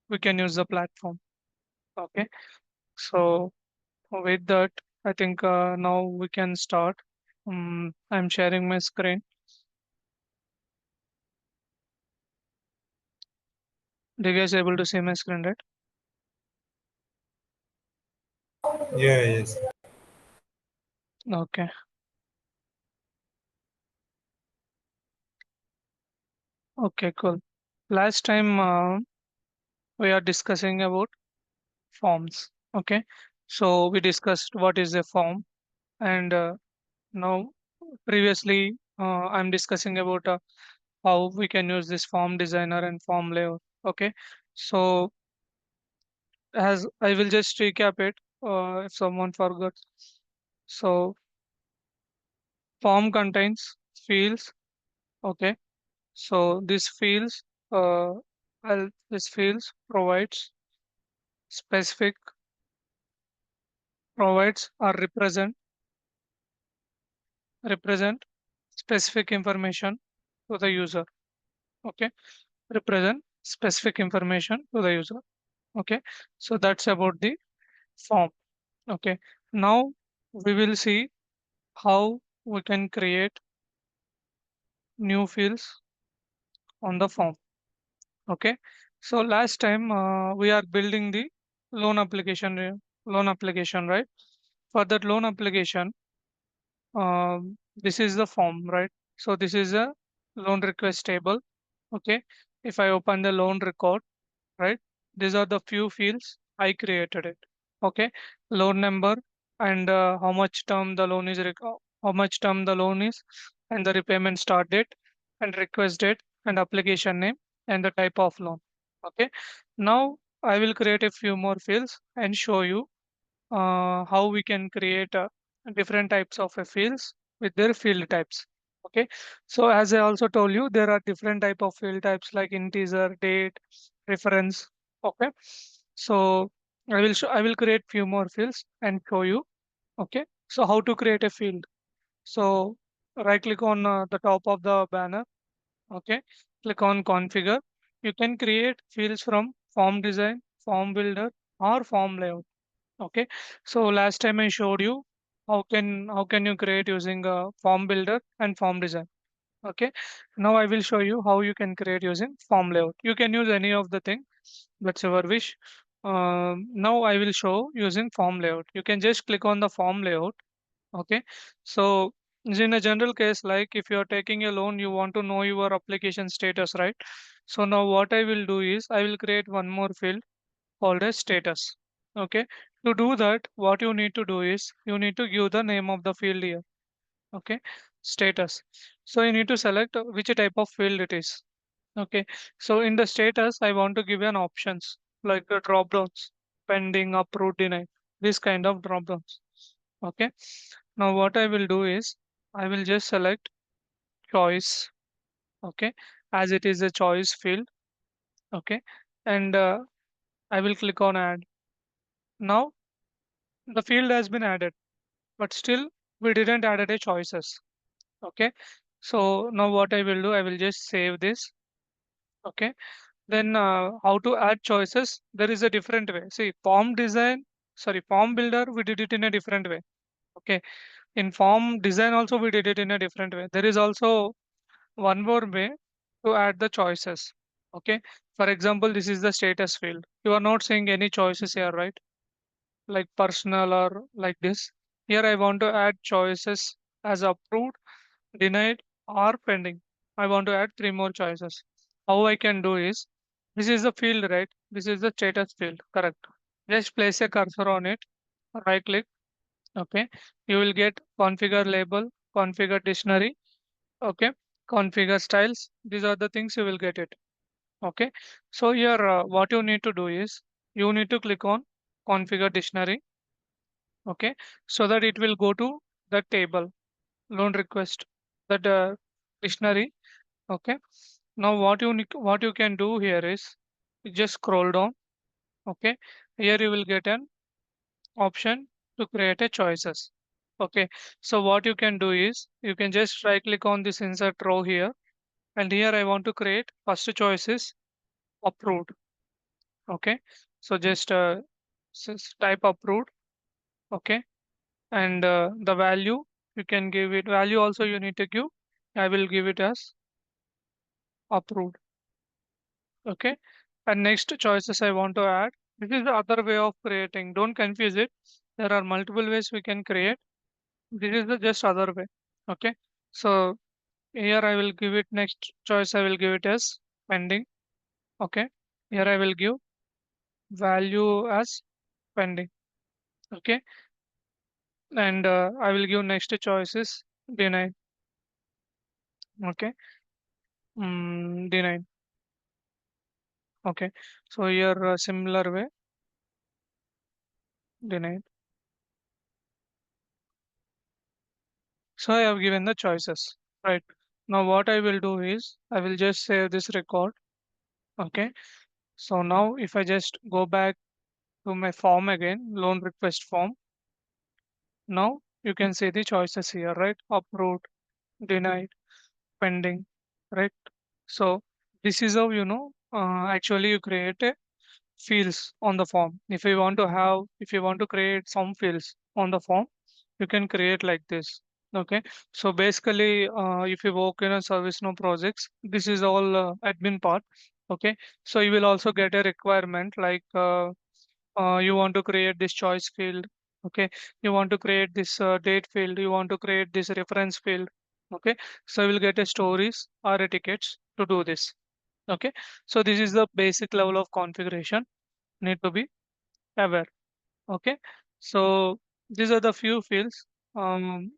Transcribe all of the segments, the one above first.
we can use the platform. Okay. So with that, I think now we can start. I'm sharing my screen. Do you guys able to see my screen, right? Yeah, yes. Okay. Okay, cool. Last time we are discussing about forms. Okay. So we discussed what is a form, and now previously I'm discussing about how we can use this form designer and form layout. Okay. So as I will just recap it if someone forgot. So form contains fields. Okay. So this fields this fields specific provides or represent specific information to the user. Okay. Represent specific information to the user. Okay. So that's about the form. Okay. Now we will see how we can create new fields on the form. Okay. So last time we are building the loan application, loan application, right? For that loan application, this is the form, right? So this is a loan request table. Okay. If I open the loan record, right? These are the few fields I created it. Okay. Loan number and how much term the loan is, how much term the loan is, and the repayment start date and request date and application name and the type of loan. Okay. Now I will create a few more fields and show you how we can create different types of fields with their field types. Okay. So as I also told you, there are different type of field types like integer, date, reference. Okay. So I will create few more fields and show you. Okay. So how to create a field? So right click on the top of the banner. Okay. Click on configure. You can create fields from form design, form builder, or form layout. Okay. So last time I showed you how can you create using a form builder and form design. Okay. Now I will show you how you can create using form layout. You can use any of the thing. That's your wish. Now I will show using form layout. You can just click on the form layout. Okay. So in a general case, like if you are taking a loan, you want to know your application status, right? So now what I will do is I will create one more field called as status. Okay. To do that, what you need to do is you need to give the name of the field here. Okay. Status. So you need to select which type of field it is. Okay. So in the status, I want to give an options like the drop downs, pending, approved, denied, this kind of drop downs. Okay. Now what I will do is I will just select choice. Okay. As it is a choice field. Okay. And I will click on add. Now the field has been added, but still we didn't add a choices. Okay. So now what I will do, I will just save this. Okay. Then how to add choices? There is a different way. See, form builder, we did it in a different way. Okay. In form design also we did it in a different way. There is also one more way to add the choices. Okay. For example, this is the status field. You are not seeing any choices here, right? Like personal or like this. Here I want to add choices as approved, denied, or pending. I want to add three more choices. How I can do is, this is the field, right? This is the status field, correct? Just place a cursor on it, right click, okay. You will get configure label, configure dictionary, okay, configure styles. These are the things you will get it, okay. So here, what you need to do is, you need to click on configure dictionary, okay, so that it will go to the table, loan request, that dictionary. Okay. Now what you can do here is you just scroll down. Okay. Here you will get an option to create a choices. Okay. So what you can do is you can just right click on this insert row here, and here I want to create first choice is approved. Okay, so just type approved. Okay, and the value you can give it value also you need to give. I will give it as approved. Okay, and next choices I want to add. This is the other way of creating. Don't confuse it. There are multiple ways we can create. This is the just other way. Okay, so here I will give it next choice. I will give it as pending. Okay, here I will give value as pending. Okay, and I will give next choices denied. Okay, denied. Okay, so here similar way denied. So I have given the choices, right? Now what I will do is I will just save this record. Okay, so now if I just go back to my form again, loan request form, now you can see the choices here, right? Approved, denied, pending, right? So this is how actually you create a fields on the form. If you want to create some fields on the form, you can create like this. Okay, so basically, if you work in a ServiceNow projects, this is all admin part. Okay, so you will also get a requirement like you want to create this choice field. Okay, you want to create this date field. You want to create this reference field. Okay, so you will get a stories or a tickets to do this. Okay, so this is the basic level of configuration need to be aware. Okay, so these are the few fields um,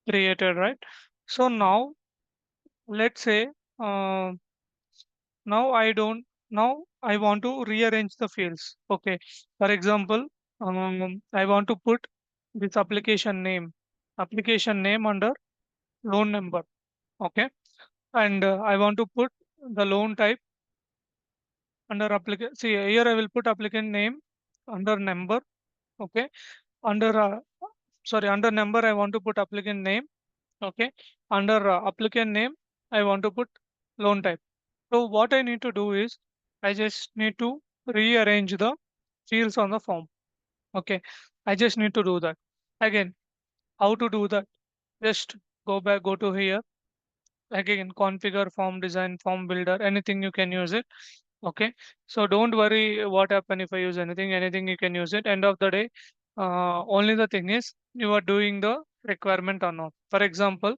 created, right? So now let's say uh, now I don't now I want to rearrange the fields. Okay, for example, I want to put this application name under loan number. Okay, and I want to put the loan type under applicant. See here I will put applicant name under number. Okay, under under number I want to put applicant name. Okay, under applicant name I want to put loan type. So what I need to do is I just need to rearrange the fields on the form. Okay, I just need to do that. Again, how to do that? Just go to here again, configure form design, form builder, anything you can use it. Okay, so don't worry what happen if I use anything you can use it. End of the day, only the thing is you are doing the requirement or not. For example,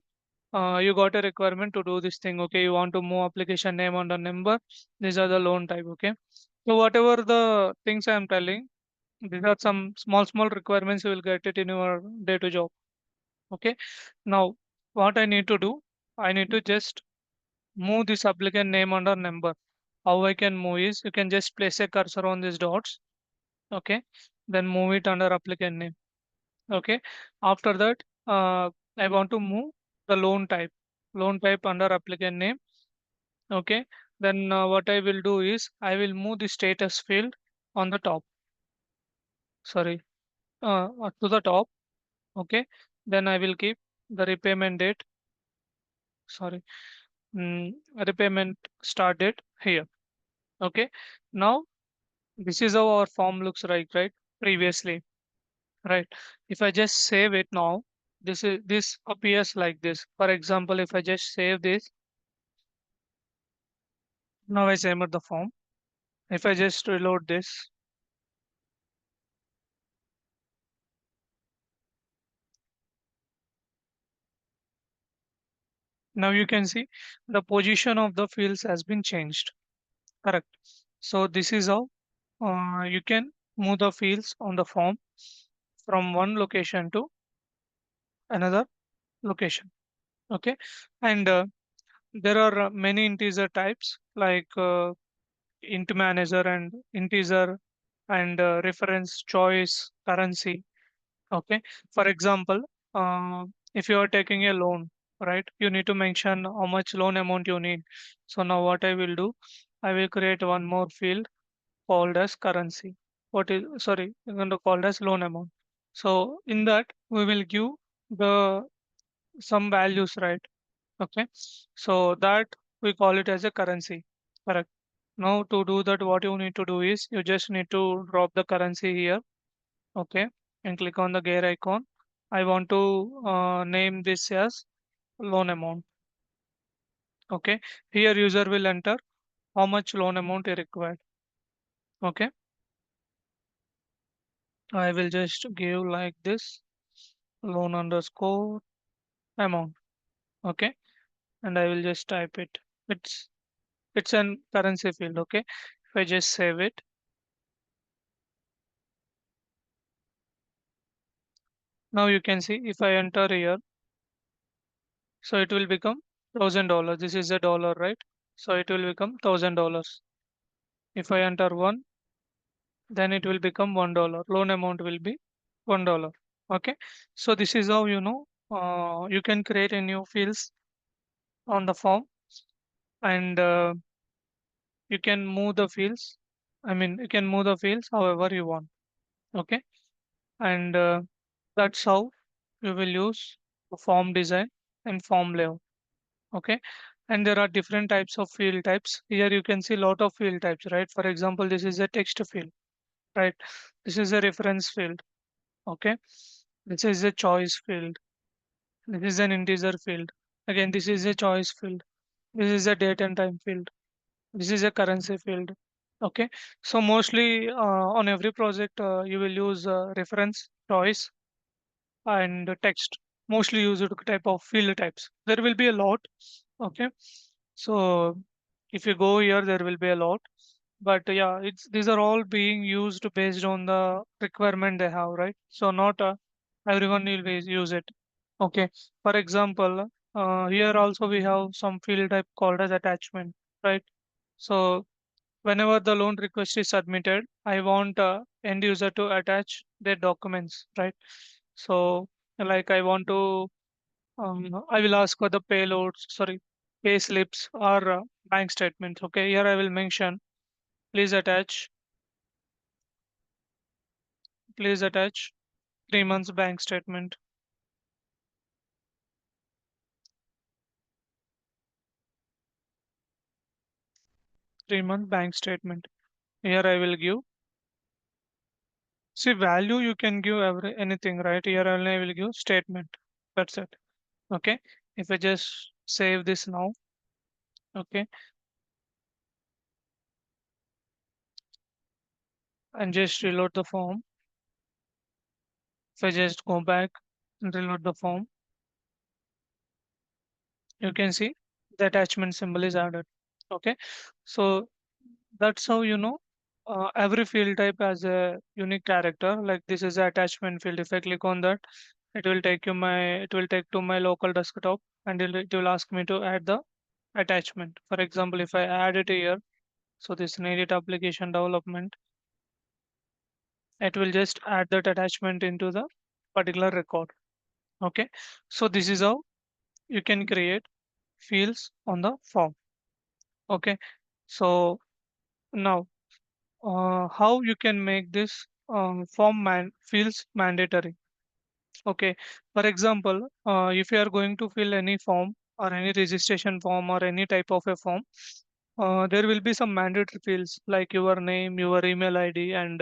you got a requirement to do this thing. Okay, you want to move application name on the number. These are the loan type. Okay, so whatever the things I am telling, these are some small requirements you will get it in your day to job. Okay, now what I need to do, I need to just move this applicant name under number. How I can move is you can just place a cursor on these dots. Okay, then move it under applicant name. Okay, after that, I want to move the loan type under applicant name. Okay, then what I will do is I will move the status field on the top. Sorry, to the top. Okay, then I will keep the repayment date. Sorry, repayment start date here. Okay, now this is how our form looks like, right? Previously, right? If I just save it now, this appears like this. For example, if I just save this, now I save the form. If I just reload this, now you can see the position of the fields has been changed. Correct. So this is how you can move the fields on the form from one location to another location. Okay, and there are many integer types like int manager and integer and reference choice currency. Okay, for example, if you are taking a loan, right, you need to mention how much loan amount you need. So now what I will do, I will create one more field called as currency. What is, sorry, I'm going to call as loan amount. So in that we will give the some values, right? Okay, so that we call it as a currency. Correct. Now to do that, what you need to do is you just need to drop the currency here. Okay, and click on the gear icon. I want to name this as loan amount. Okay, here user will enter how much loan amount he required. Okay, I will just give like this loan underscore amount. Okay, and I will just type it. It's it's an currency field. Okay, if I just save it, now you can see if I enter here, so it will become $1,000. This is a dollar, right? So it will become $1,000. If I enter one, then it will become $1. Loan amount will be $1. Okay, so this is how you can create a new fields on the form, and you can move the fields. I mean, you can move the fields however you want. Okay, and that's how you will use the form design and form layout. Okay, and there are different types of field types. Here you can see lot of field types, right? For example, this is a text field, right? This is a reference field. Okay, this is a choice field. This is an integer field. Again, this is a choice field. This is a date and time field. This is a currency field. Okay, so mostly on every project you will use reference, choice, and text. Mostly used type of field types. There will be a lot. Okay, so if you go here, there will be a lot. But yeah, it's these are all being used based on the requirement they have, right? So not everyone will use it. Okay, for example, here also we have some field type called as attachment, right? So whenever the loan request is submitted, I want end user to attach their documents, right? So like I will ask for the payloads, sorry, pay slips or bank statements. Okay, here I will mention, please attach, please attach 3 months bank statement, 3 month bank statement. Here I will give, see value you can give anything, right? Here only I will give statement. That's it. Okay. If I just save this now, okay, and just reload the form. If I just go back and reload the form, you can see the attachment symbol is added. Okay. So that's how every field type has a unique character. Like this is the attachment field. If I click on that, it will take to my local desktop, and it will ask me to add the attachment. For example, if I add it here, so this needed application development, it will just add that attachment into the particular record. Okay, so this is how you can create fields on the form. Okay, so now how you can make this form fields mandatory. Okay, for example, if you are going to fill any form or any registration form or any type of a form, there will be some mandatory fields like your name, your email ID, and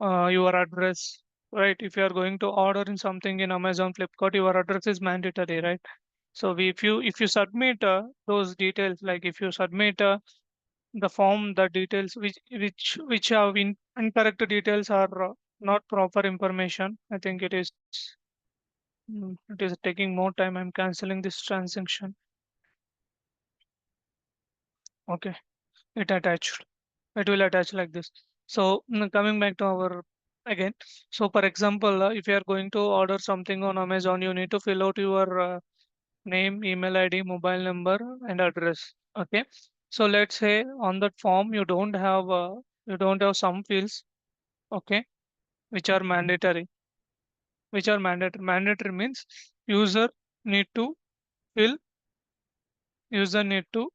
your address. Right? If you are going to order in something in Amazon, Flipkart, your address is mandatory, right? So if you submit those details, like if you submit the form, the details which have incorrect details are not proper information, I think it is taking more time. I'm canceling this transaction. Okay, it attached. It will attach like this. So coming back to our again. So for example, if you are going to order something on Amazon, you need to fill out your name, email ID, mobile number, and address. Okay. So let's say on that form you don't have some fields. Okay, which are mandatory. Which are mandatory. Mandatory means user need to fill. User need to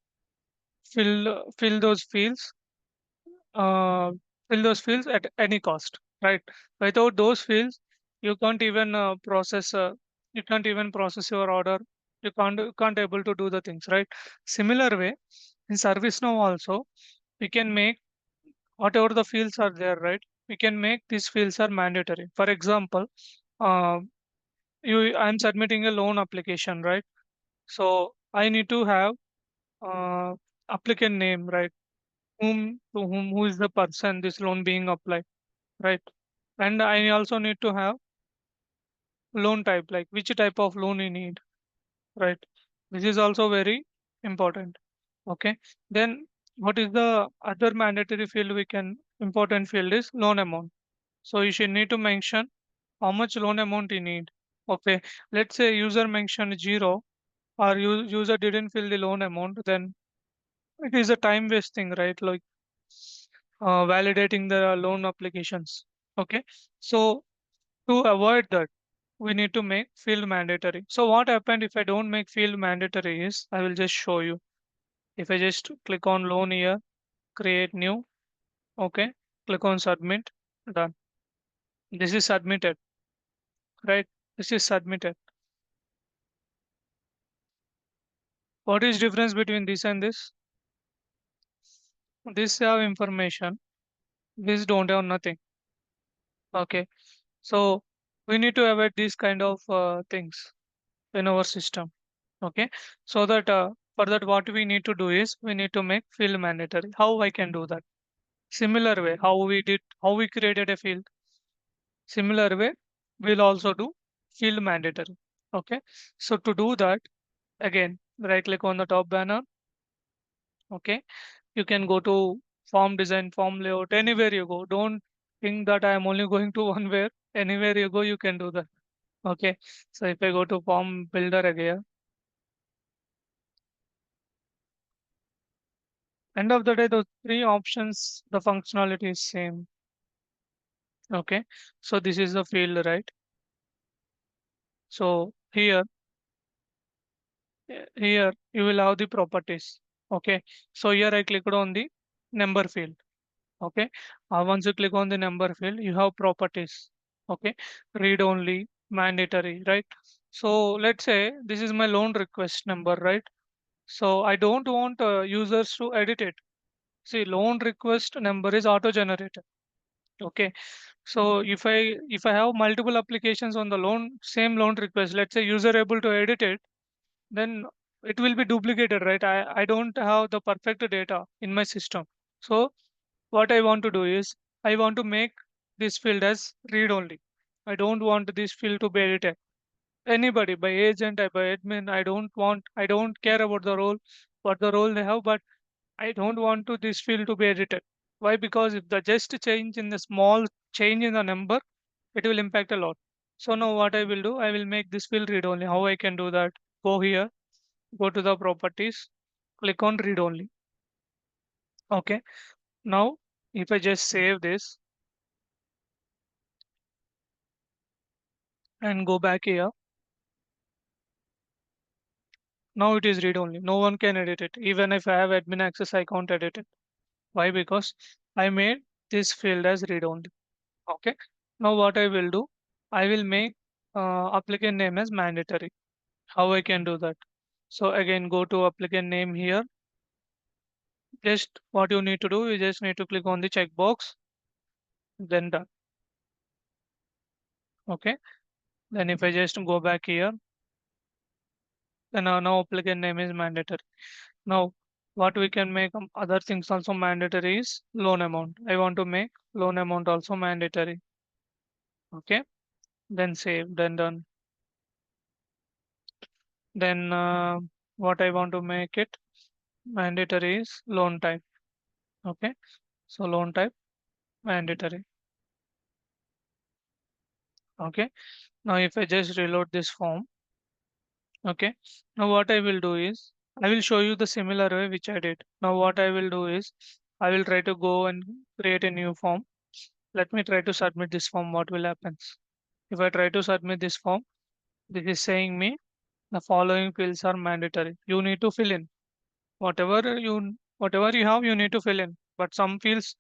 fill those fields uh, fill those fields at any cost, right? Without those fields, you can't even process your order. You can't able to do the things, right? Similar way, in ServiceNow also, we can make whatever the fields are there, right? We can make these fields are mandatory. For example, uh, I'm submitting a loan application, right? So I need to have uh, applicant name, right? Who is the person this loan being applied, right? And I also need to have loan type, like which type of loan you need, right? This is also very important. Okay. Then what is the other mandatory field we can important field is loan amount. So you should need to mention how much loan amount you need. Okay. Let's say user mentioned zero or user didn't fill the loan amount, then it is a time wasting, right? Like validating the loan applications. Okay. So to avoid that, we need to make field mandatory. So what happened if I don't make field mandatory is I will just show you. If I just click on loan here, create new, okay, click on submit, done. This is submitted, right? This is submitted. What is difference between this and this? This have information, this don't have nothing. Okay, so we need to avoid these kind of things in our system. Okay, so that for that what we need to do is we need to make field mandatory. How I can do that? Similar way, how we created a field. Similar way, we'll also do field mandatory. Okay, so to do that, again, right click on the top banner. Okay, you can go to form design, form layout, anywhere you go. Don't think that I am only going to one where. Anywhere you go, you can do that. Okay, so if I go to form builder again, end of the day, those three options, the functionality is same. Okay, so this is the field, right? So here you will have the properties. Okay, so here I clicked on the number field. Okay, once you click on the number field, you have properties. Okay, read only, mandatory, right? So let's say this is my loan request number, right? So I don't want users to edit it. See, loan request number is auto generated. Okay, so if I have multiple applications on the same loan request, let's say user able to edit it, then it will be duplicated, right? I don't have the perfect data in my system. So what I want to do is I want to make this field as read only. I don't want this field to be edited. Anybody by agent, by admin, I don't care about the role, what the role they have, but I don't want to this field to be edited. Why? Because if the just change in the small change in the number, it will impact a lot. So now what I will do, I will make this field read only. How I can do that? Go here, go to the properties, click on read only. Okay. Now if I just save this and go back here, now it is read only. No one can edit it. Even if I have admin access, I can't edit it. Why? Because I made this field as read only. Okay. Now what I will do, I will make applicant name as mandatory. How I can do that? So again, go to applicant name here. Just what you need to do, you just need to click on the checkbox, then done. Okay. Then if I just go back here, then now applicant name is mandatory. Now what we can make other things also mandatory is loan amount. I want to make loan amount also mandatory. Okay. Then save, then done. Then what I want to make it mandatory is loan type. Okay. So loan type mandatory. Okay. Now if I just reload this form, okay. Now what I will do is I will show you the similar way which I did. Now what I will do is I will try to go and create a new form. Let me try to submit this form. What will happen? If I try to submit this form, this is saying me the following fields are mandatory. You need to fill in whatever you have. You need to fill in, but some fields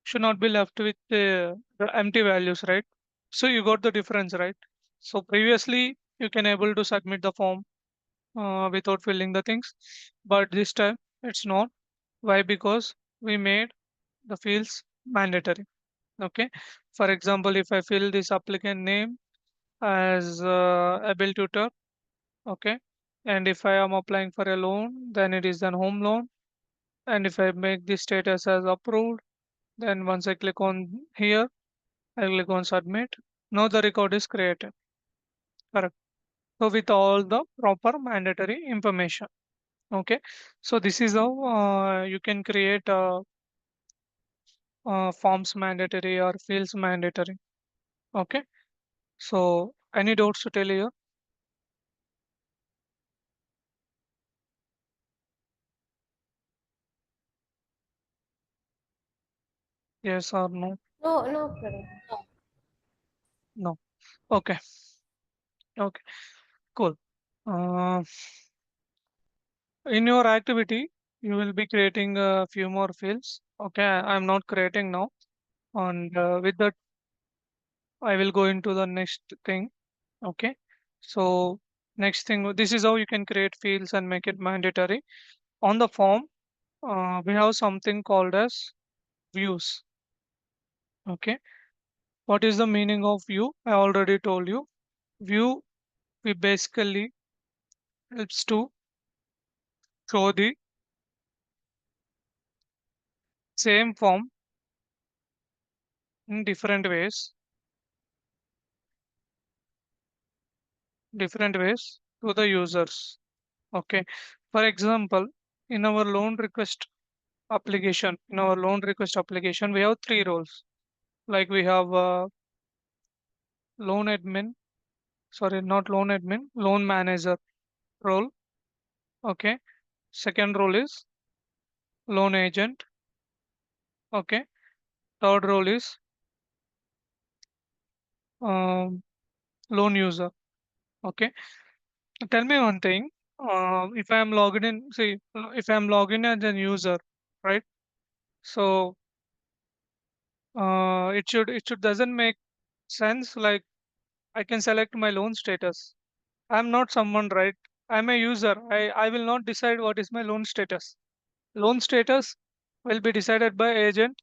should not be left with the empty values, right? So you got the difference, right? So previously you can able to submit the form without filling the things, but this time it's not. Why? Because we made the fields mandatory. Okay. For example, if I fill this applicant name as a bill tutor, okay, and if I am applying for a loan, then it is an home loan. And if I make this status as approved, then once I click on here, I click on submit. Now the record is created. Correct. So with all the proper mandatory information. Okay. So this is how you can create forms mandatory or fields mandatory. Okay. So any doubts to tell you? Yes or no? No, no problem. No. Okay. Okay. Cool. Uh, in your activity, you will be creating a few more fields. Okay. I'm not creating now. And with that, I will go into the next thing. Okay. So next thing, this is how you can create fields and make it mandatory. On the form, we have something called as views. Okay. What is the meaning of view? I already told you. View, we basically helps to show the same form in different ways to the users. Okay. For example, in our loan request application, we have three roles. Like we have loan admin, sorry, not loan admin, loan manager role. Okay. Second role is loan agent. Okay. Third role is um, loan user. Okay. Tell me one thing. If I am logged in, see, if I am logged in as a user, right? So it should doesn't make sense. Like I can select my loan status. I'm not someone, right? I'm a user. I will not decide what is my loan status. Loan status will be decided by agent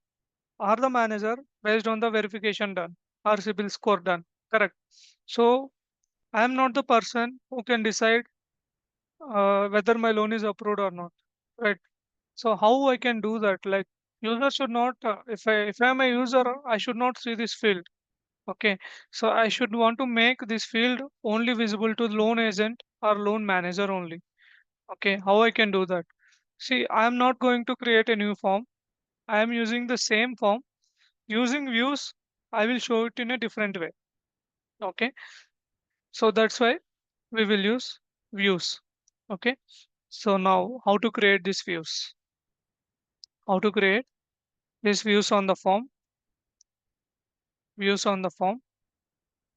or the manager based on the verification done or CIBIL score done. Correct. So I am not the person who can decide whether my loan is approved or not. Right. So how I can do that? Like user should not. If I am a user, I should not see this field. Okay. So I should want to make this field only visible to the loan agent or loan manager only. Okay. How I can do that? See, I am not going to create a new form. I am using the same form. Using views, I will show it in a different way. Okay. So that's why we will use views. Okay. So now how to create these views? How to create these views on the form,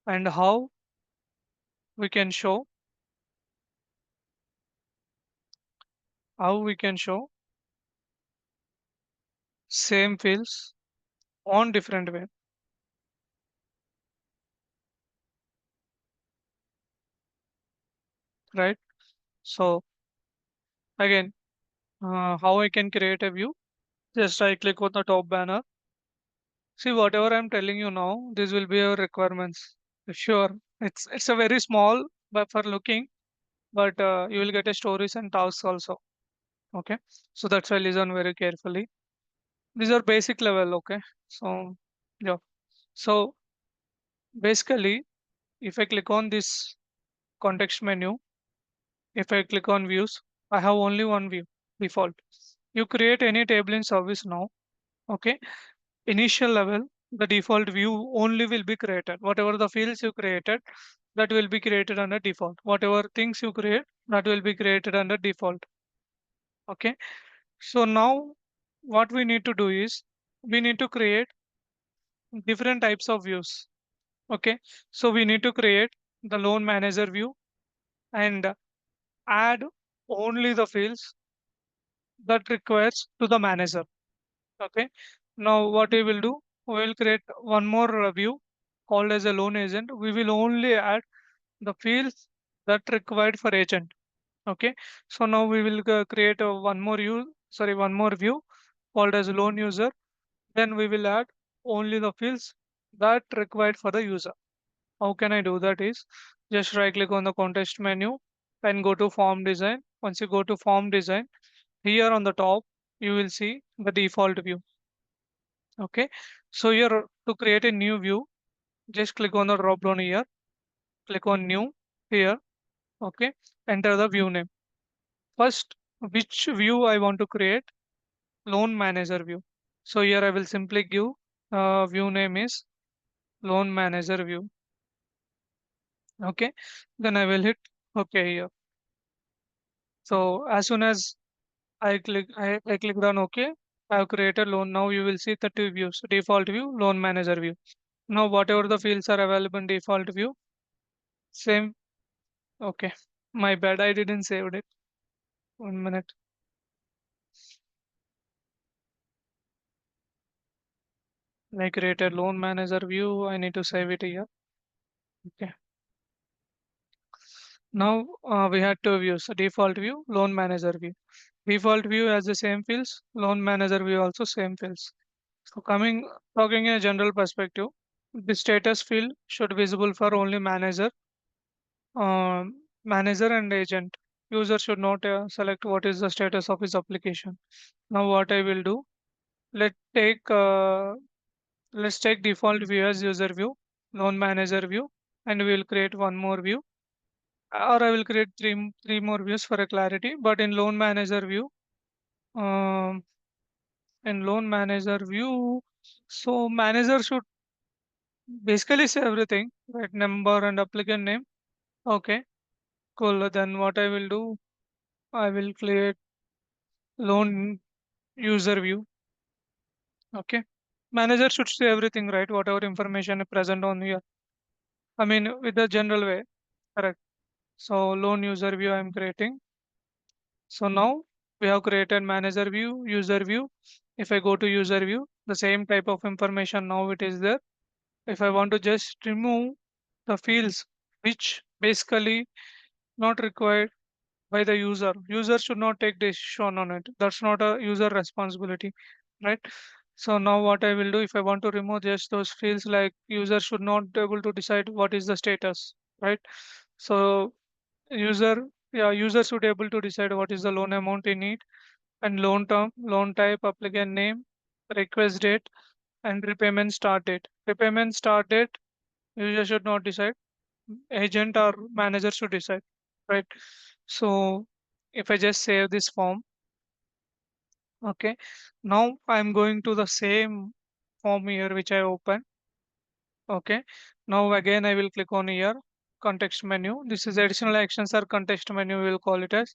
and how we can show, how we can show same fields on different way, right? So again, how I can create a view? Just I click on the top banner. See whatever I'm telling you now, this will be your requirements. Sure, it's a very small, but for looking, but you will get a stories and tasks also. Okay, so that's why listen very carefully. These are basic level. Okay, so yeah. So basically, if I click on this context menu, if I click on views, I have only one view default. You create any table in service now. Okay, initial level, the default view only will be created. Whatever the fields you created, that will be created under default. Whatever things you create, that will be created under default. Okay, so now what we need to do is we need to create different types of views. Okay, so we need to create the loan manager view and add only the fields that requires to the manager. Okay, now what we will do, we will create one more view called as a loan agent. We will only add the fields that required for agent. Okay, so now we will create one more view, called as loan user. Then we will add only the fields that required for the user. How can I do that is just right click on the context menu and go to form design. Once you go to form design, here on the top, you will see the default view. Okay. So here to create a new view, just click on the drop down here, click on new here. Okay. Enter the view name. First, which view I want to create? Loan manager view. So here I will simply give view name is loan manager view. Okay. Then I will hit okay here. So as soon as I clicked on OK. I have created loan. Now you will see the two views, default view, loan manager view. Now whatever the fields are available in default view, same. Okay. My bad. I didn't save it. 1 minute. I created loan manager view. I need to save it here. Okay. Now we had two views, default view, loan manager view. Default view has the same fields, loan manager view also same fields. So talking in a general perspective, the status field should visible for only manager and agent. User should not select what is the status of his application. Now what I will do, let take let's take default view as user view, loan manager view, and we will create one more view, or I will create three more views for a clarity. But um, in loan manager view, so manager should basically say everything, right? Number and applicant name. Okay, cool. Then what I will do, I will create loan user view. Okay, manager should say everything, right? Whatever information is present on here. I mean, with the general way, correct. So loan user view I am creating. So now we have created manager view, user view. If I go to user view, the same type of information now it is there. If I want to just remove the fields which basically not required by the user, user should not take decision on it. That's not a user responsibility, right? So now what I will do, if I want to remove just those fields, like user should not be able to decide what is the status, right? So user should able to decide what is the loan amount in need, and loan term, loan type, applicant name, request date, and repayment start date. Repayment start date, user should not decide. Agent or manager should decide, right? So if I just save this form, okay, now I'm going to the same form here which I opened. Okay, now again I will click on here, context menu. This is additional actions or context menu, we will call it as.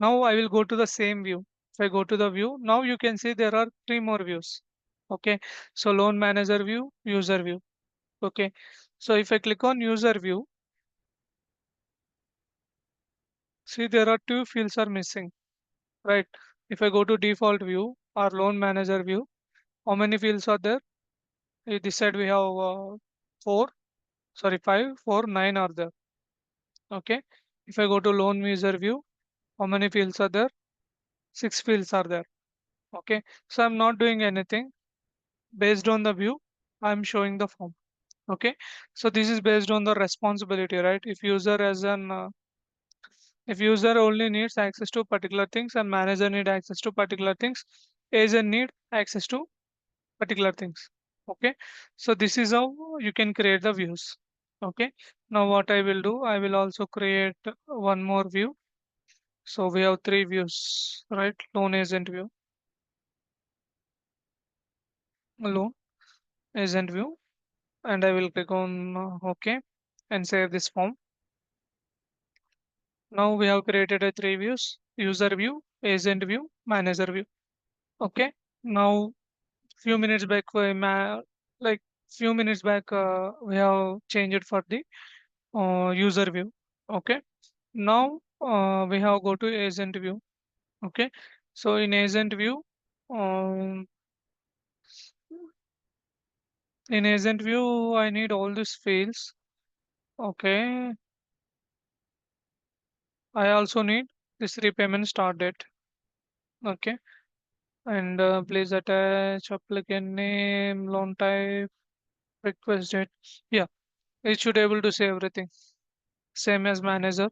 Now I will go to the same view. If I go to the view, now you can see there are three more views. Okay, so loan manager view, user view. Okay, so if I click on user view, see there are two fields are missing, right? If I go to default view or loan manager view, how many fields are there? This side we have four, sorry, five, four, nine are there. Okay, if I go to loan user view, how many fields are there? Six fields are there. Okay, so I'm not doing anything. Based on the view, I'm showing the form. Okay, so this is based on the responsibility, right? If user only needs access to particular things and manager need access to particular things, agent need access to particular things. Okay, so this is how you can create the views. Okay, now what I will do, I will also create one more view. So we have three views, right? Loan agent view, loan agent view, and I will click on OK and save this form. Now we have created a three views: user view, agent view, manager view. Okay. Now few minutes back, like few minutes back, we have changed it for the user view. Okay. Now we have go to agent view. Okay. So in agent view, um, I need all these fields. Okay. I also need this repayment start date. Okay. And please attach applicant name, loan type, request date. Yeah, it should able to say everything. Same as manager.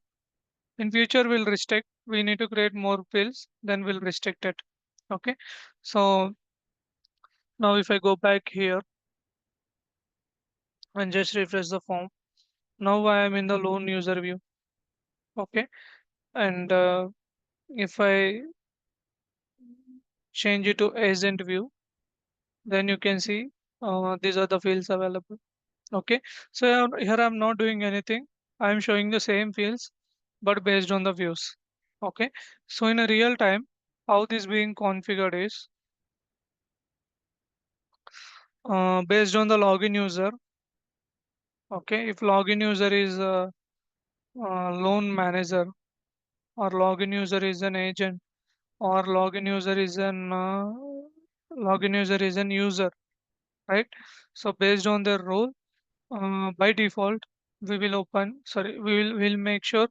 In future, we'll restrict. We need to create more fields, then we'll restrict it. Okay. So now if I go back here and just refresh the form, now I am in the loan user view. Okay. And if I change it to agent view, then you can see these are the fields available. Okay. So here I'm not doing anything. I'm showing the same fields, but based on the views. Okay. So in a real time, how this being configured is based on the login user. Okay. If login user is loan manager, or login user is an agent, or login user is an user, right? So based on their role, by default, we'll make sure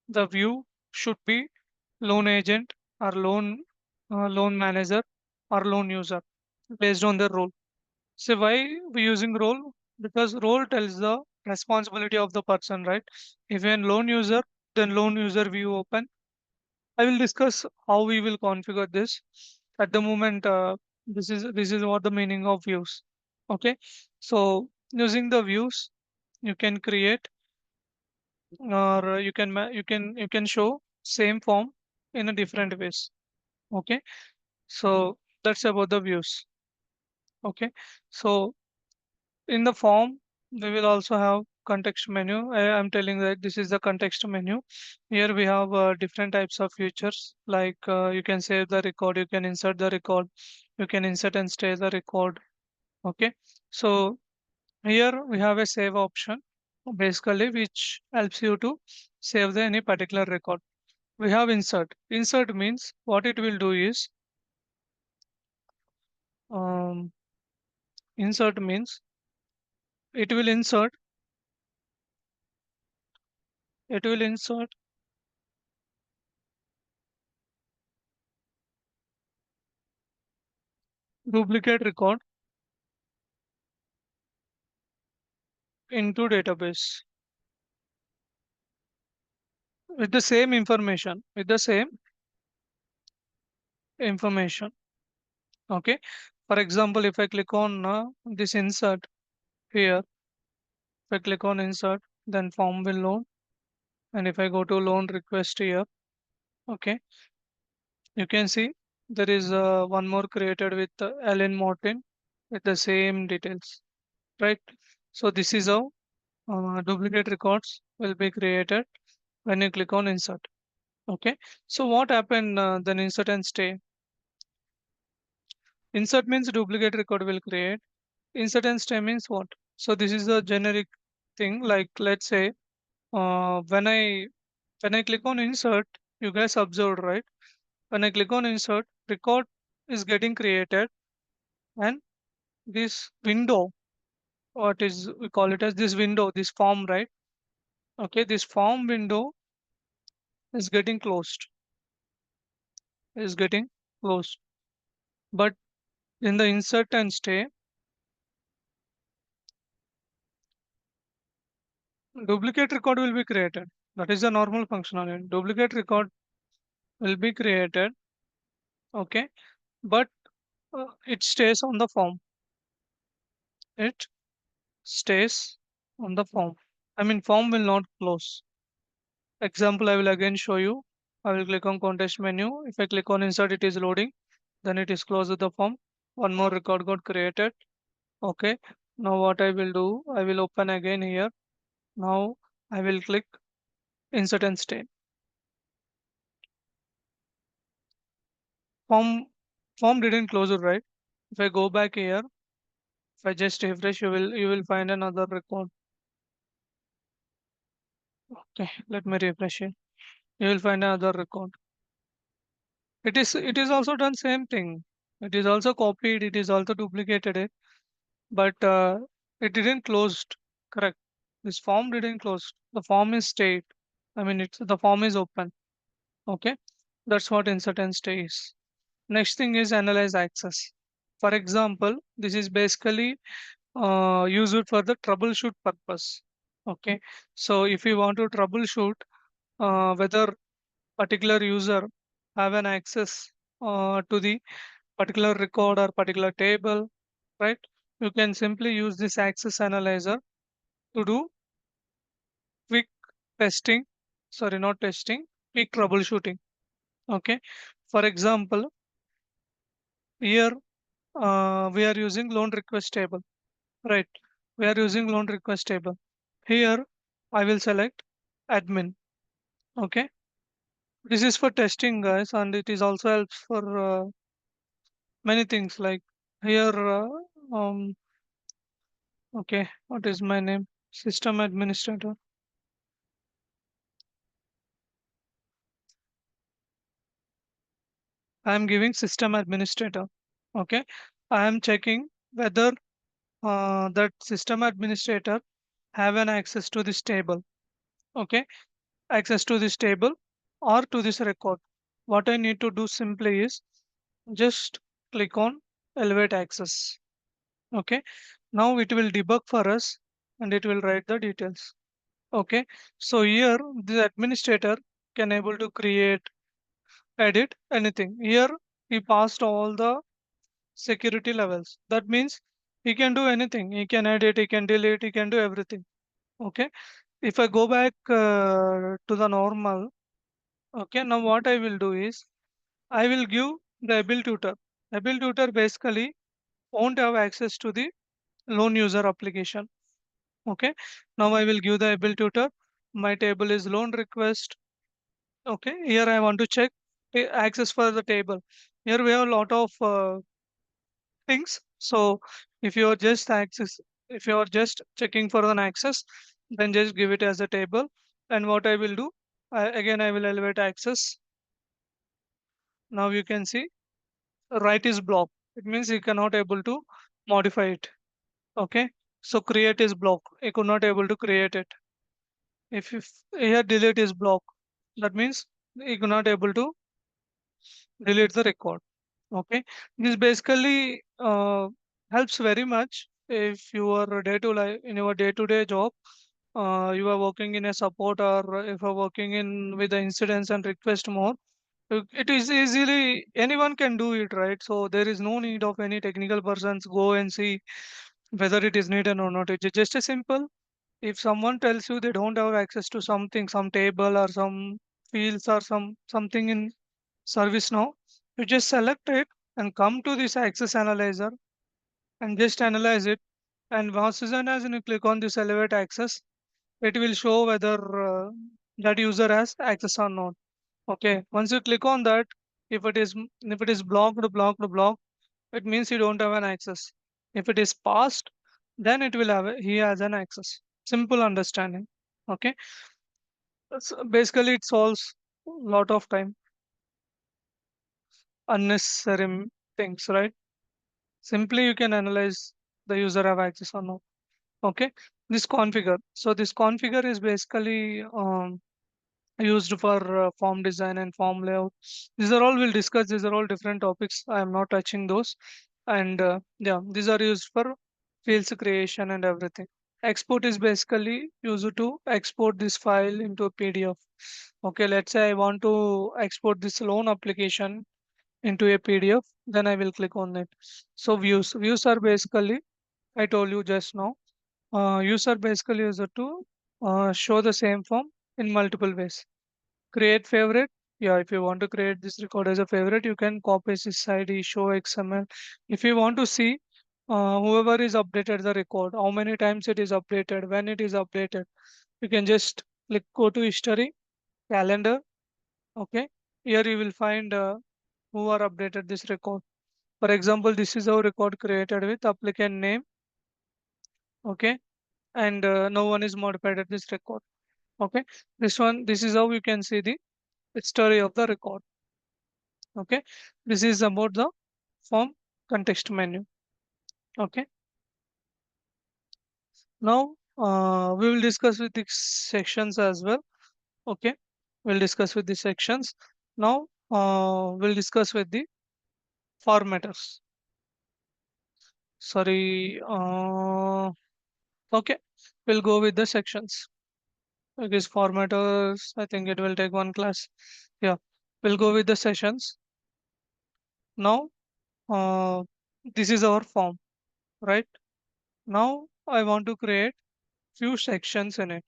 the view should be loan agent or loan manager or loan user based on their role. So why we using role? Because role tells the responsibility of the person, right? If you're a loan user, then loan user view open. I will discuss how we will configure this. At the moment, this is what the meaning of views. Okay, so using the views, you can create or you can show same form in a different ways. Okay, so that's about the views. Okay, so in the form we will also have context menu. I'm telling that this is the context menu. Here we have different types of features, like you can save the record, you can insert the record, you can insert and stay the record. Okay, so here we have a save option, basically, which helps you to save the any particular record. We have insert. Insert means what it will do is um, insert means it will insert it will insert duplicate record into database with the same information. Okay, for example, if I click on this insert here, if I click on insert, then form will load. And if I go to loan request here, okay, you can see there is one more created with Alan Martin with the same details, right? So this is how duplicate records will be created when you click on insert. Okay, so what happened then insert and stay? Insert means duplicate record will create. Insert and stay means what? So this is a generic thing. Like let's say when I click on insert, you guys observed, right? When I click on insert, record is getting created, and this window, what is we call it as this window, this form, right? Okay, this form window is getting closed, is getting closed. But in the insert and stay, duplicate record will be created. That is the normal functionality. Duplicate record will be created, okay, but it stays on the form. It stays on the form. I mean, form will not close. Example, I will again show you. I will click on context menu. If I click on insert, it is loading. Then it is closed with the form. One more record got created. Okay. Now what I will do, I will open again here. Now I will click insert and stay. Form form didn't close it, right? If I go back here, if I just refresh, you will find another record. Okay, let me refresh it. You will find another record. It is also done same thing. It is also copied, it is also duplicated it, but it didn't closed. Correct. This form didn't close. The form is stayed. I mean, it's the form is open. Okay, that's what insert and stay is. Next thing is analyze access. For example, this is basically used for the troubleshoot purpose. Okay, so if you want to troubleshoot whether particular user have an access to the particular record or particular table, right? You can simply use this access analyzer to do quick testing, sorry, not testing, quick troubleshooting. Okay, for example, here we are using loan request table, right? We are using loan request table. Here I will select admin. Okay, this is for testing, guys, and it is also helps for many things like here. Okay, what is my name? System administrator. I am giving system administrator. Okay, I am checking whether that system administrator have an access to this table. Okay, access to this table or to this record. What I need to do simply is just click on elevate access. Okay, now it will debug for us and it will write the details. Okay, so here the administrator can able to create, edit anything. Here he passed all the security levels. That means he can do anything. He can edit, he can delete, he can do everything. Okay, if I go back to the normal, okay, now what I will do is I will give the able tutor. Able tutor basically won't have access to the loan user application. Okay, now I will give the able tutor. My table is loan request. Okay, here I want to check access for the table. Here we have a lot of things. So if you are just access, if you are just checking for an access, then just give it as a table. And what I will do, again I will elevate access. Now you can see right is blocked. It means you cannot able to modify it. Okay, so create is blocked. I could not able to create it. If here delete is blocked, that means you could not able to delete the record. Okay, this basically helps very much if you are day to life in your day to day job. You are working in a support or if you are working in with the incidents and request more. It is easily anyone can do it, right? So there is no need of any technical persons go and see whether it is needed or not. It's just a simple. If someone tells you they don't have access to something, some table or some fields or something in ServiceNow, you just select it and come to this access analyzer and just analyze it. And once soon as you click on this elevate access, it will show whether that user has access or not. Okay. Once you click on that, if it is blocked, it means you don't have an access. If it is passed, then it will have he has an access. Simple understanding. Okay. So basically, it solves a lot of time unnecessary things, right? Simply you can analyze the user have access or not. Okay, this configure. So this configure is basically used for form design and form layout. These are all we'll discuss. These are all different topics. I am not touching those. And yeah, these are used for fields creation and everything. Export is basically used to export this file into a PDF. Okay, let's say I want to export this loan application into a PDF, then I will click on it. So views are basically, I told you just now, use are basically used to show the same form in multiple ways. Create favorite. Yeah, if you want to create this record as a favorite, you can copy this ID, show XML. If you want to see whoever is updated the record, how many times it is updated, when it is updated, you can just click go to history, calendar. Okay, here you will find who are updated this record. For example, this is our record created with applicant name. Okay, and no one is modified at this record. Okay, this is how you can see the history of the record. Okay, this is about the form context menu. Okay, now we will discuss with the sections as well. Okay, we'll discuss with the sections. Now we'll discuss with the formatters. Sorry. Okay, we'll go with the sections. Because formatters, I think it will take one class. Yeah, we'll go with the sessions. Now, uh, this is our form, right? Now, I want to create few sections in it.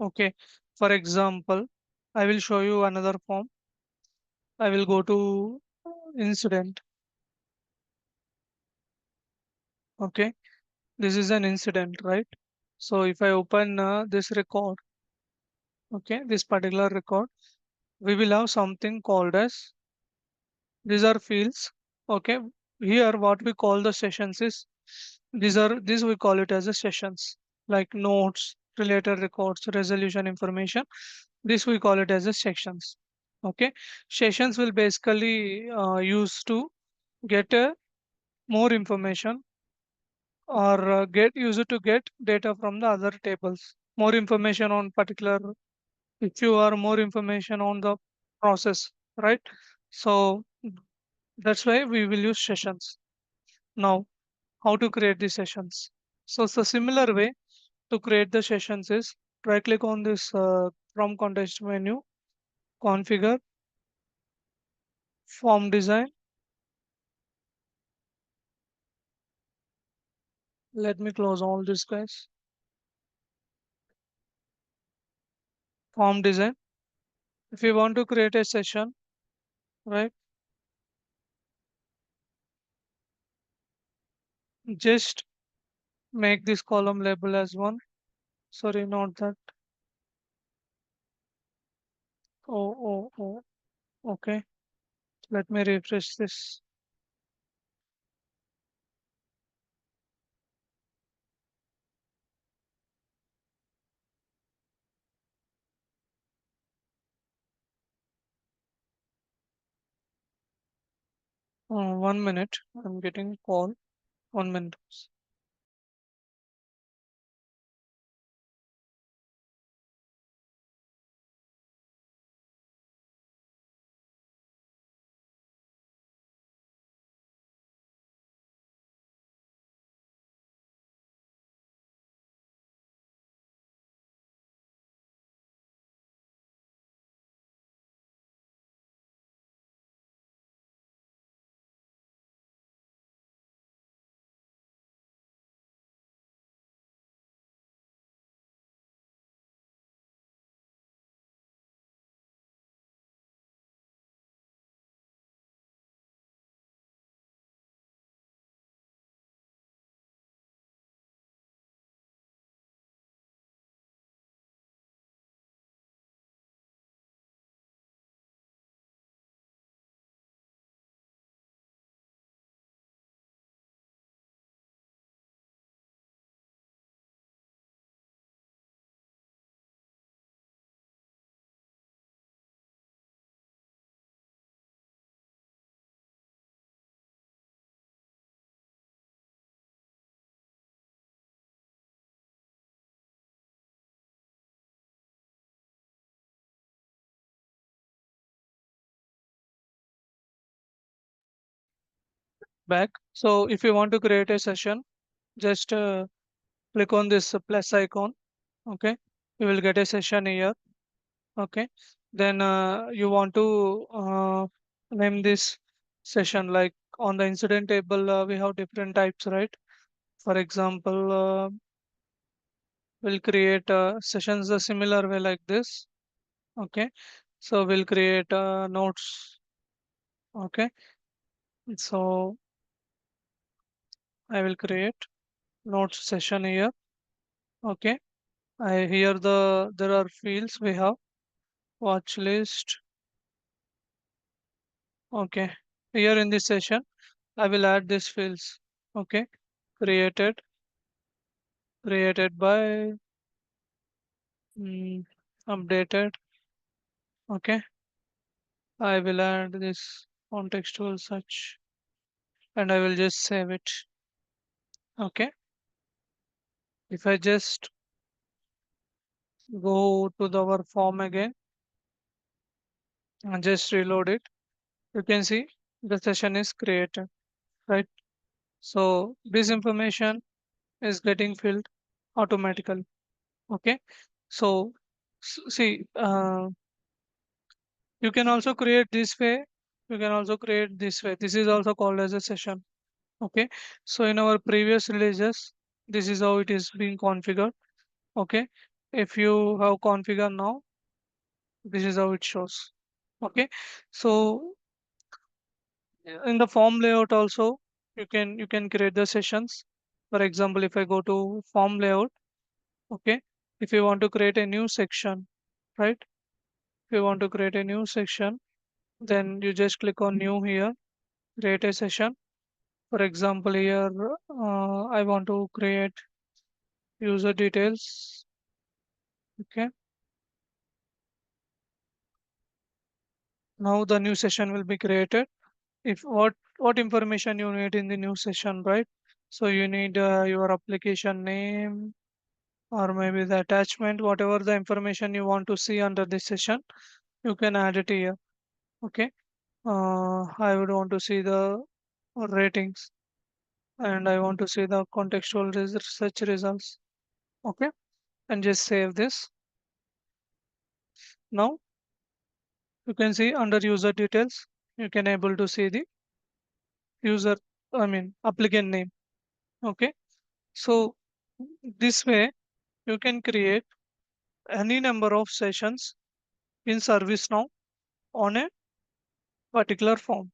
Okay. For example, I will show you another form. I will go to incident. Okay. This is an incident, right? So if I open this record, okay, this particular record, we will have something called as, these are fields. Okay. Here what we call the sessions is, these we call it as a sessions, like notes, related records, resolution information. This we call it as a sections. Okay. Sessions will basically use to get more information, or get user to get data from the other tables, more information on particular, if you are more information on the process, right? So that's why we will use sessions. Now, how to create these sessions? So it's a similar way to create the sessions is, right click on this from context menu, configure, form design. Let me close all this, guys. Form design. If you want to create a session, right, just make this column label as one. Sorry, not that. Oh. Okay. Let me refresh this. Oh, 1 minute. I'm getting a call. 1 minute. Back. So if you want to create a session, just click on this plus icon. Okay. You will get a session here. Okay. Then you want to name this session, like on the incident table, we have different types, right? For example, we'll create sessions a similar way like this. Okay. So we'll create notes. Okay. So I will create notes session here. Okay. I here there are fields we have, watch list. Okay. Here in this session, I will add these fields. Okay. Created, created by, mm, updated. Okay. I will add this contextual search and I will just save it. Okay. If I just go to our form again and just reload it, you can see the session is created, right? So this information is getting filled automatically. Okay. So see, you can also create this way. You can also create this way. This is also called as a session. Okay. So in our previous releases, this is how it is being configured. Okay. If you have configured now, this is how it shows. Okay. So in the form layout also, you can create the sessions. For example, if I go to form layout, okay, if you want to create a new section, right? If you want to create a new section, then you just click on new here, create a session. For example, here I want to create user details. Okay, now the new session will be created. If what information you need in the new session, right? So you need your application name, or maybe the attachment, whatever the information you want to see under this session, you can add it here. Okay. I would want to see the ratings, and I want to see the contextual search results. Okay. And just save this. Now you can see under user details, you can able to see the user, I mean, applicant name. Okay. So this way you can create any number of sessions in ServiceNow on a particular form.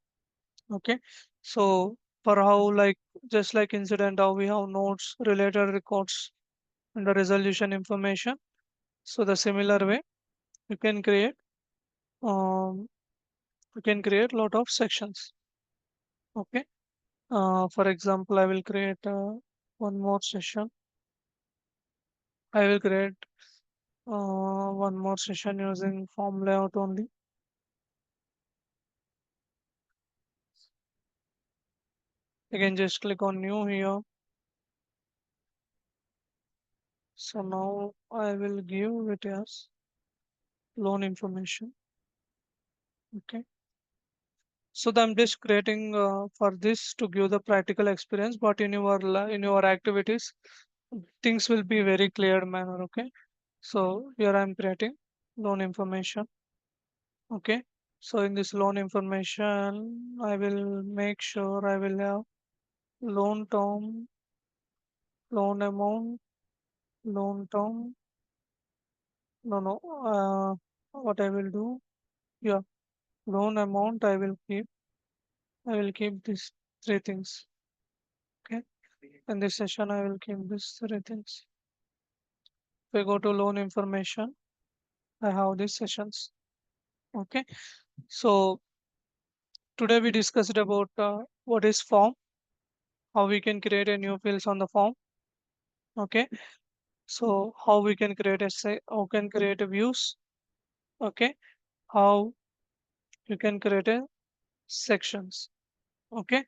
Okay. So for how, like, just like incident, how we have notes, related records, and the resolution information. So the similar way you can create um, lot of sections. Okay. For example, I will create one more session. I will create one more session using form layout only. Again, just click on new here. So now I will give it as loan information. Okay. So I'm just creating for this to give the practical experience, but in your in your activities, things will be very clear manner. Okay. So here I'm creating loan information. Okay. So in this loan information, I will make sure I will have loan term, loan amount, loan term. No, no. What I will do? Yeah, loan amount. I will keep. I will keep these three things. Okay. In this session, I will keep these three things. If I go to loan information, I have these sessions. Okay. So today we discussed about what is form, how we can create a new fields on the form. Okay. So how we can create a say, how can create a views. Okay. How you can create a sections. Okay.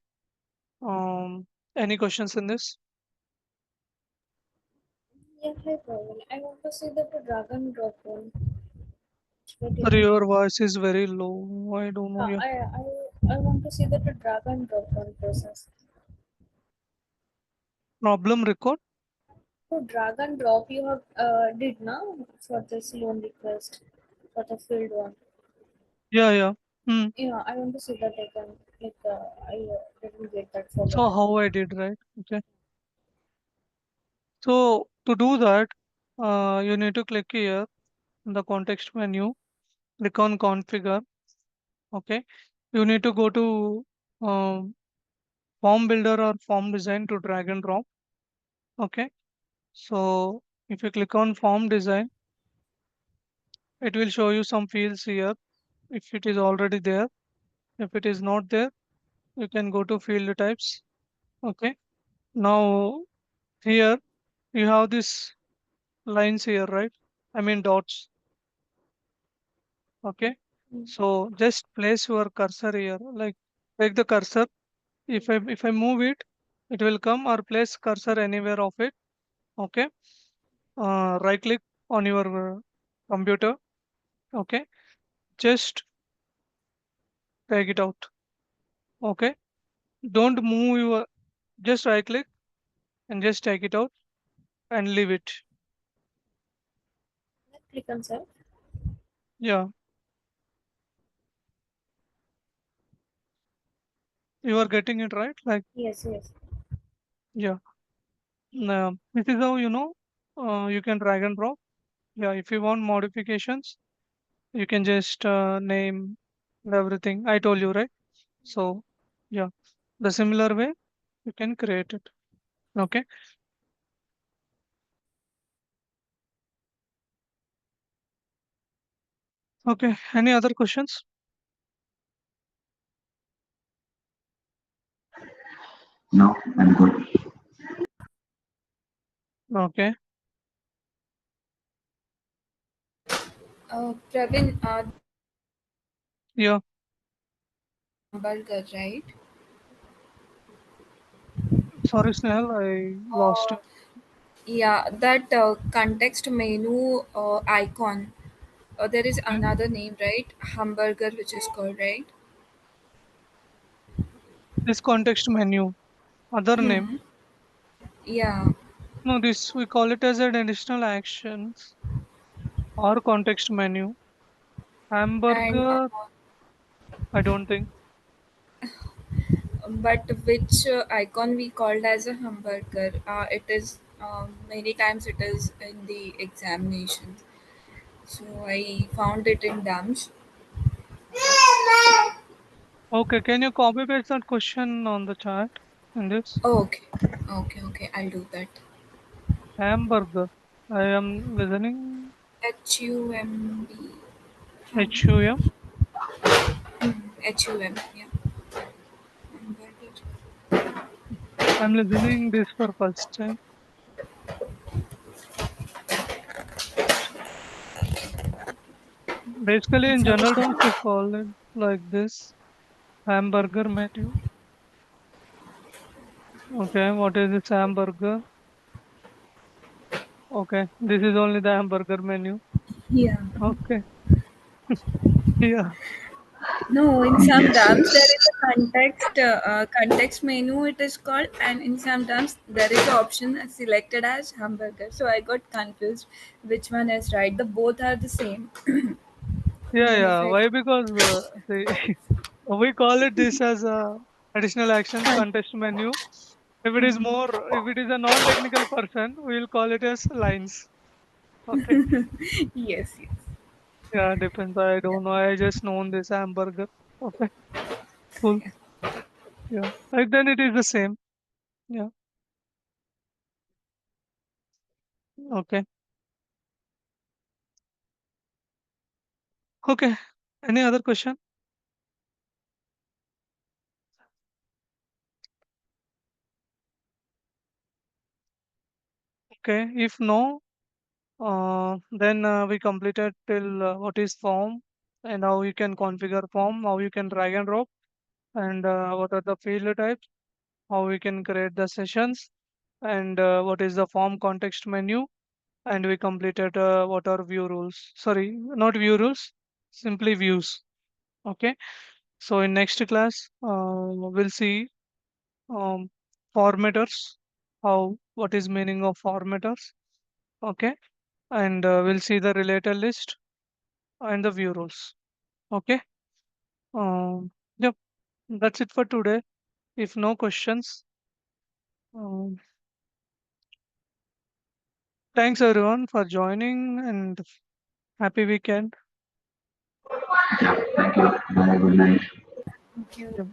Any questions in this? Yeah, hi Pavel. I want to see that the drag and drop one. But Sir, even your voice is very low. I don't know. yeah, Yeah. I want to see that the drag and drop one process. Problem record. So drag and drop you have did now for this loan request for the field one. Yeah, yeah. Hmm. Yeah, I want to see that again. Like I didn't get that for that. So how I did, right? Okay. So to do that, you need to click here in the context menu, click on configure. Okay. You need to go to um, form builder or form design to drag and drop. Okay. So if you click on form design, it will show you some fields here. If it is already there, if it is not there, you can go to field types. Okay. Now here you have this lines here, right? I mean dots. Okay. Mm. So just place your cursor here, like take the cursor. If I move it, it will come, or place cursor anywhere of it. Okay. Right click on your computer. Okay. Just take it out. Okay, don't move your, just right click and just take it out and leave it. Click on save. Yeah, you are getting it right. Like, Yes, yes. yeah. This is how you can drag and drop. Yeah, if you want modifications, you can just name everything. I told you, right? So, yeah, the similar way you can create it. Okay. Okay. Any other questions? No, I'm good. Okay. Praveen, Yeah. hamburger, right? Sorry, Snehal, I lost Uh, you. yeah, that context menu icon. There is Okay. another name, right? Hamburger, which is called, right? This context menu, other name. Hmm. Yeah, No, this we call it as an additional actions or context menu. and Hamburger, I don't think. but which icon we called as a hamburger? It is many times it is in the examination. So I found it in DAMS. Okay, can you copy paste that question on the chat in this? Oh, okay, okay. I'll do that. Hamburger. I am listening. HUMB. HUM. HUM. Yeah. Hamburger. I'm listening this for first time. Basically, in general terms, we call it like this hamburger menu. Okay, what is this hamburger? Okay, this is only the hamburger menu. Yeah. Okay, yeah, No, in some Yes, terms there yes. is a context menu it is called, and in some terms there is an option selected as hamburger. So I got confused which one is right. The both are the same. yeah, Then if yeah. I Why? Because see, we call it this as a additional actions con- contest menu. If it is Mhm. more, if it is a non-technical person, we will call it as lines. Okay. yes, yes. Yeah, depends. I don't know. I just known this hamburger. Okay, cool. Yeah. Like then it is the same. Yeah. Okay. Okay. Any other question? Okay. If no, then we completed till what is form and how you can configure form, how you can drag and drop, and what are the field types, how we can create the sessions, and what is the form context menu, and we completed what are view rules. Sorry, not view rules, simply views. Okay. So in next class, we'll see um, formatters, how what is meaning of formatters. Okay, and we'll see the related list and the view rules. Okay. Yep, that's it for today. If no questions, um, thanks everyone for joining and happy weekend. Yeah, thank you. Bye. Good night. Thank you. Yep.